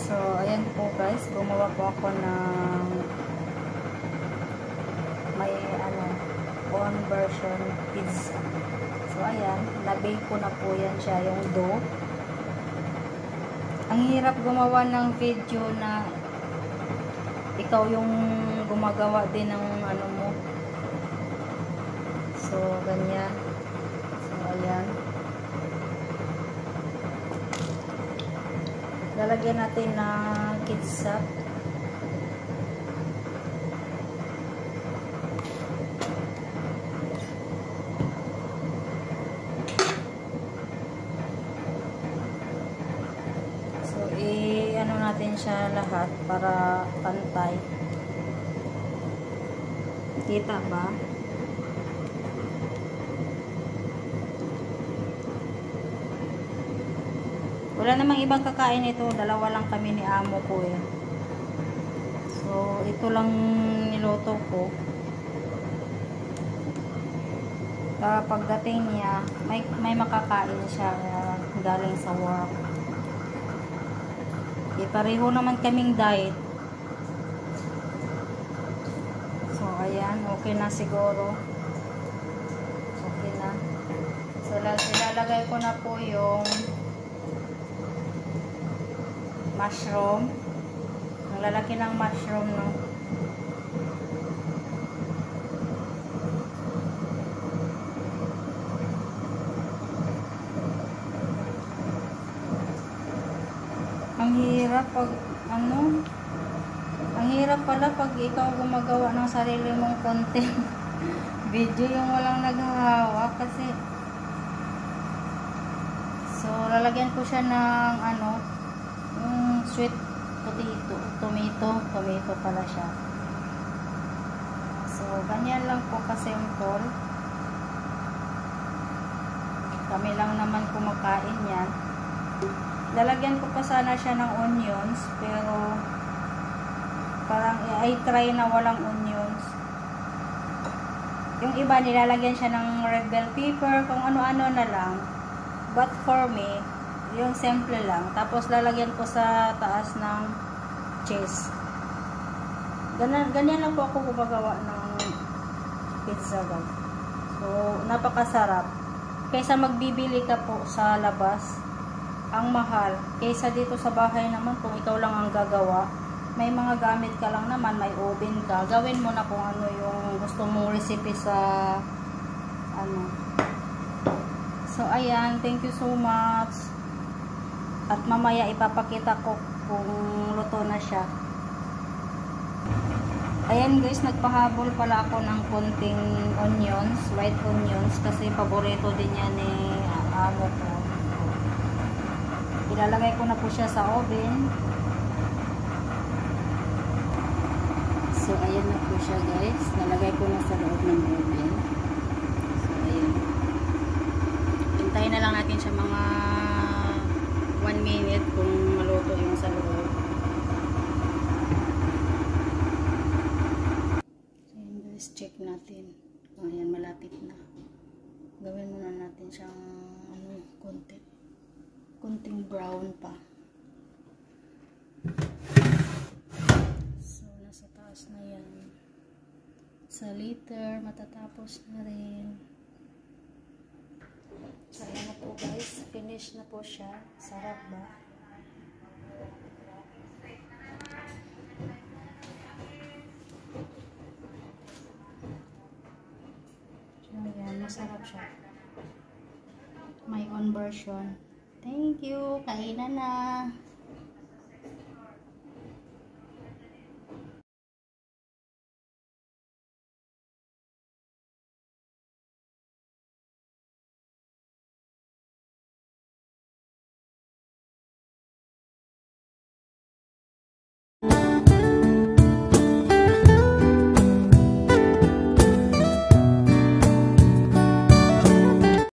So, ayan po guys, gumawa po ako ng may own version pizza. So, ayan, na-bake ko na po yan siya, yung dough. Ang hirap gumawa ng video na ikaw yung gumagawa din ng ano mo. So, ganyan. So, ayan. Lalagyan natin ng ketchup. So, ano natin siya lahat para pantay. Kita ba? Wala namang ibang kakain ito. Dalawa lang kami ni amo ko eh. So, ito lang niluto ko. Pagdating niya, may makakain siya galing sa work. Pareho naman kaming diet. So, ayan. Okay na siguro. Okay na. So, ilalagay ko na po yung mushroom. Ang lalaki ng mushroom, no? Ang hirap pag ang hirap pala pag ikaw gumagawa ng sarili mong content video, yung walang naghahawak kasi. So, lalagyan ko siya ng yung sweet tomato pala siya. So, ganyan lang po ka-simple. Kami lang naman kumakain yan. Lalagyan ko pa sana siya ng onions, pero parang I try na walang onions. Yung iba nilalagyan siya ng red bell pepper, kung ano-ano na lang. But for me, yung simple lang. Tapos lalagyan ko sa taas ng cheese. Ganyan lang po ako gumagawa ng pizza guys. So, napakasarap. Kaysa magbibili ka po sa labas, ang mahal. Kaysa dito sa bahay naman, kung ikaw lang ang gagawa, may mga gamit ka lang naman, may oven ka. Gawin mo na kung ano yung gusto mong recipe sa So, ayan. Thank you so much. At mamaya ipapakita ko kung luto na siya. Ayan guys, nagpahabol pala ako ng konting onions, white onions, kasi paborito din yan ni amo ko. Ilalagay ko na po siya sa oven. So, ayan na po siya guys. Nalagay ko na sa loob ng oven. So, ayan. Hintayin na lang natin siya mga 1 minute kung maluto yung sa loob. So, ayan guys, check natin. Ayan, malapit na. Gawin muna natin siyang konting brown pa. So, nasa taas na yan. Sa later, matatapos na rin. So, ayan na po guys. Finish na po siya. Sarap ba? So, ayan. Masarap siya. My own version. Thank you. Kainan na.